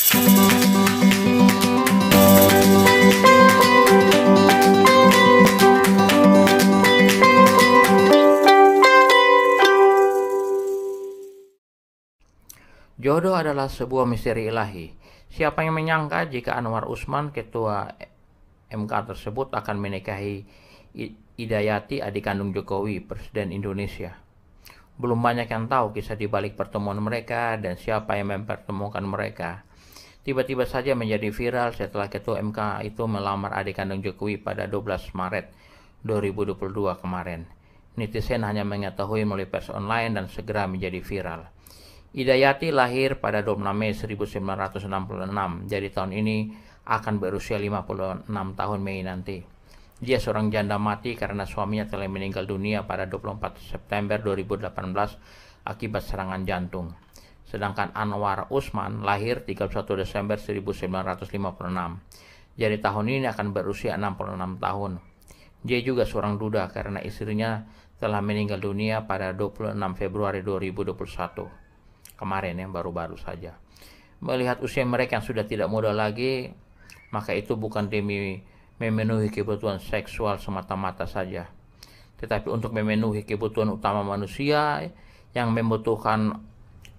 Jodoh adalah sebuah misteri ilahi. Siapa yang menyangka jika Anwar Usman, ketua MK tersebut, akan menikahi Hidayati, adik kandung Jokowi, Presiden Indonesia. Belum banyak yang tahu kisah di balik pertemuan mereka dan siapa yang mempertemukan mereka. Tiba-tiba saja menjadi viral setelah ketua MK itu melamar adik kandung Jokowi pada 12 Maret 2022 kemarin. Netizen hanya mengetahui melalui pers online dan segera menjadi viral. Hidayati lahir pada 26 Mei 1966, jadi tahun ini akan berusia 56 tahun Mei nanti. Dia seorang janda mati karena suaminya telah meninggal dunia pada 24 September 2018 akibat serangan jantung. Sedangkan Anwar Usman lahir 31 Desember 1956, jadi tahun ini akan berusia 66 tahun. Dia juga seorang duda karena istrinya telah meninggal dunia pada 26 Februari 2021. Kemarin baru-baru saja. Melihat usia mereka yang sudah tidak muda lagi, maka itu bukan demi memenuhi kebutuhan seksual semata-mata saja, tetapi untuk memenuhi kebutuhan utama manusia yang membutuhkan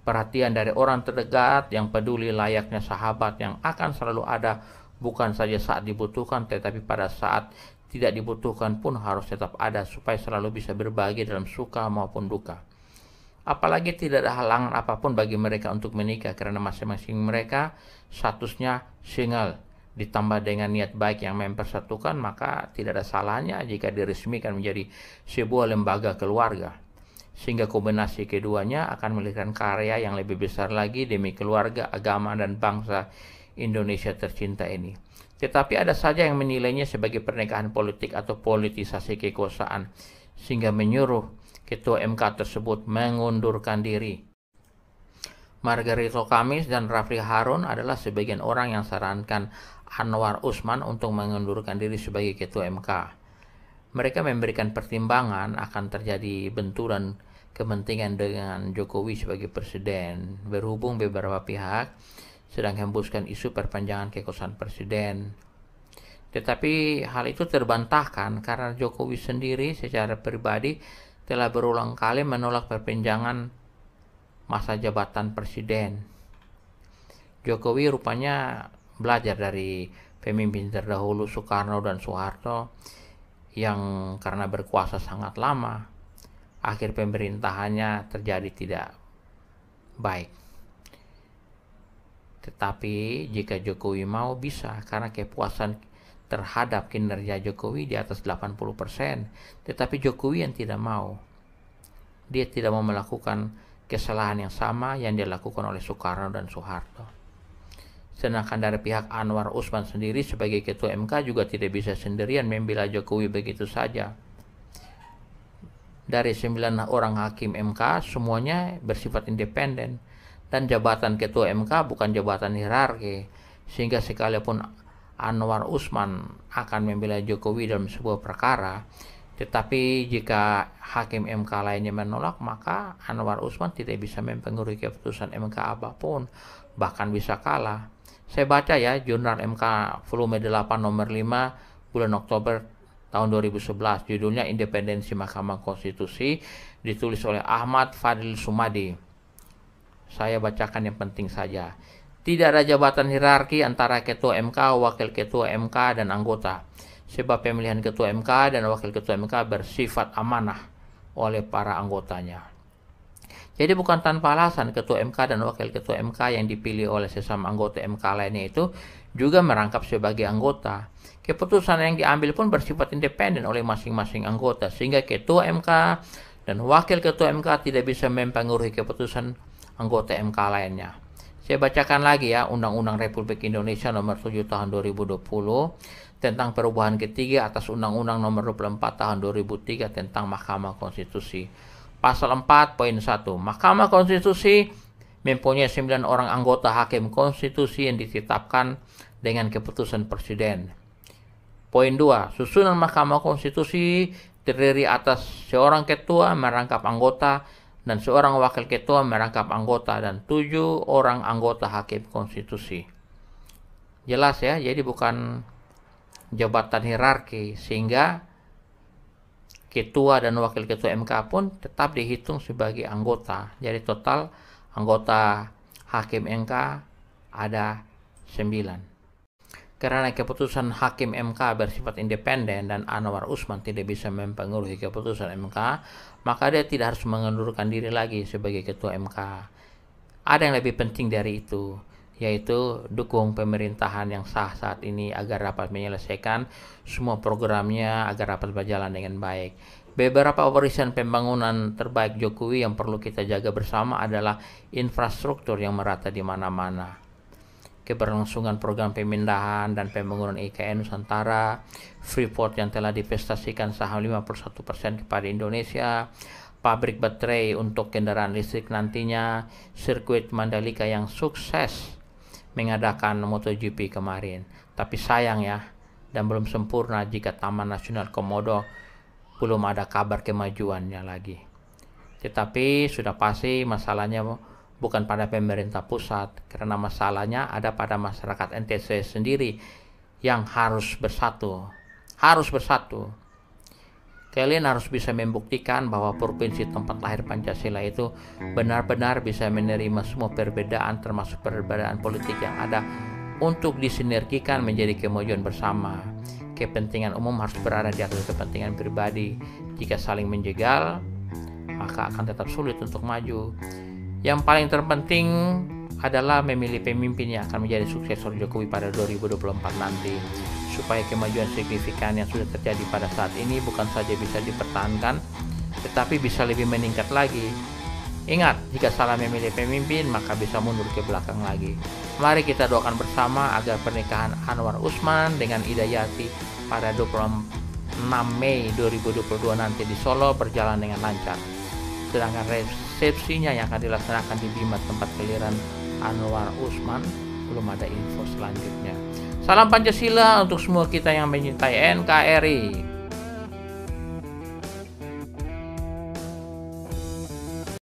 perhatian dari orang terdekat yang peduli, layaknya sahabat yang akan selalu ada, bukan saja saat dibutuhkan, tetapi pada saat tidak dibutuhkan pun harus tetap ada supaya selalu bisa berbagi dalam suka maupun duka. Apalagi tidak ada halangan apapun bagi mereka untuk menikah karena masing-masing mereka statusnya single, ditambah dengan niat baik yang mempersatukan, maka tidak ada salahnya jika diresmikan menjadi sebuah lembaga keluarga. Sehingga kombinasi keduanya akan melahirkan karya yang lebih besar lagi demi keluarga, agama, dan bangsa Indonesia tercinta ini. Tetapi ada saja yang menilainya sebagai pernikahan politik atau politisasi kekuasaan, sehingga menyuruh ketua MK tersebut mengundurkan diri. Margarito Kamis dan Rafli Harun adalah sebagian orang yang sarankan Anwar Usman untuk mengundurkan diri sebagai ketua MK. Mereka memberikan pertimbangan akan terjadi benturan kepentingan dengan Jokowi sebagai presiden, berhubung beberapa pihak sedang hembuskan isu perpanjangan kekuasaan presiden. Tetapi hal itu terbantahkan karena Jokowi sendiri secara pribadi telah berulang kali menolak perpanjangan masa jabatan presiden. Jokowi rupanya belajar dari pemimpin terdahulu Soekarno dan Soeharto yang karena berkuasa sangat lama, akhir pemerintahannya terjadi tidak baik. Tetapi jika Jokowi mau, bisa, karena kepuasan terhadap kinerja Jokowi di atas 80%. Tetapi Jokowi yang tidak mau. Dia tidak mau melakukan kesalahan yang sama yang dilakukan oleh Soekarno dan Soeharto. Sedangkan dari pihak Anwar Usman sendiri sebagai ketua MK juga tidak bisa sendirian membela Jokowi begitu saja. Dari 9 orang hakim MK, semuanya bersifat independen. Dan jabatan ketua MK bukan jabatan hierarki, sehingga sekalipun Anwar Usman akan membela Jokowi dalam sebuah perkara, tetapi jika hakim MK lainnya menolak, maka Anwar Usman tidak bisa mempengaruhi keputusan MK apapun, bahkan bisa kalah. Saya baca jurnal MK volume 8 nomor 5 bulan Oktober tahun 2011, judulnya Independensi Mahkamah Konstitusi, ditulis oleh Ahmad Fadil Sumadi. Saya bacakan yang penting saja. Tidak ada jabatan hierarki antara ketua MK, wakil ketua MK, dan anggota. Sebab pemilihan ketua MK dan wakil ketua MK bersifat amanah oleh para anggotanya. Jadi bukan tanpa alasan ketua MK dan wakil ketua MK yang dipilih oleh sesama anggota MK lainnya itu juga merangkap sebagai anggota. Keputusan yang diambil pun bersifat independen oleh masing-masing anggota, sehingga ketua MK dan wakil ketua MK tidak bisa mempengaruhi keputusan anggota MK lainnya. Saya bacakan lagi Undang-Undang Republik Indonesia Nomor 7 Tahun 2020 tentang perubahan ketiga atas Undang-Undang Nomor 24 Tahun 2003 tentang Mahkamah Konstitusi. Pasal 4 poin 1. Mahkamah Konstitusi mempunyai 9 orang anggota hakim konstitusi yang ditetapkan dengan keputusan presiden. Poin 2. Susunan Mahkamah Konstitusi terdiri atas seorang ketua merangkap anggota dan seorang wakil ketua merangkap anggota dan 7 orang anggota hakim konstitusi. Jelas ya, jadi bukan jabatan hierarki, sehingga ketua dan wakil ketua MK pun tetap dihitung sebagai anggota. Jadi total anggota hakim MK ada 9. Karena keputusan hakim MK bersifat independen dan Anwar Usman tidak bisa mempengaruhi keputusan MK, maka dia tidak harus mengundurkan diri lagi sebagai ketua MK. Ada yang lebih penting dari itu, yaitu dukung pemerintahan yang sah saat ini agar dapat menyelesaikan semua programnya agar dapat berjalan dengan baik. Beberapa warisan pembangunan terbaik Jokowi yang perlu kita jaga bersama adalah infrastruktur yang merata di mana-mana, keberlangsungan program pemindahan dan pembangunan IKN Nusantara, Freeport yang telah divestasikan saham 51% kepada Indonesia, pabrik baterai untuk kendaraan listrik nantinya, sirkuit Mandalika yang sukses mengadakan MotoGP kemarin. Tapi sayang ya, dan belum sempurna jika Taman Nasional Komodo belum ada kabar kemajuannya lagi. Tetapi sudah pasti masalahnya bukan pada pemerintah pusat, karena masalahnya ada pada masyarakat NTT sendiri yang harus bersatu. Kalian harus bisa membuktikan bahwa provinsi tempat lahir Pancasila itu benar-benar bisa menerima semua perbedaan, termasuk perbedaan politik yang ada, untuk disinergikan menjadi kemajuan bersama. Kepentingan umum harus berada di atas kepentingan pribadi. Jika saling menjegal, maka akan tetap sulit untuk maju. Yang paling terpenting adalah memilih pemimpin yang akan menjadi suksesor Jokowi pada 2024 nanti, supaya kemajuan signifikan yang sudah terjadi pada saat ini bukan saja bisa dipertahankan, tetapi bisa lebih meningkat lagi. Ingat, jika salah memilih pemimpin, maka bisa mundur ke belakang lagi. Mari kita doakan bersama agar pernikahan Anwar Usman dengan Hidayati pada 26 Mei 2022 nanti di Solo berjalan dengan lancar. Sedangkan resepsinya yang akan dilaksanakan di Bima tempat kelahiran Anwar Usman belum ada info selanjutnya. Salam Pancasila untuk semua kita yang mencintai NKRI.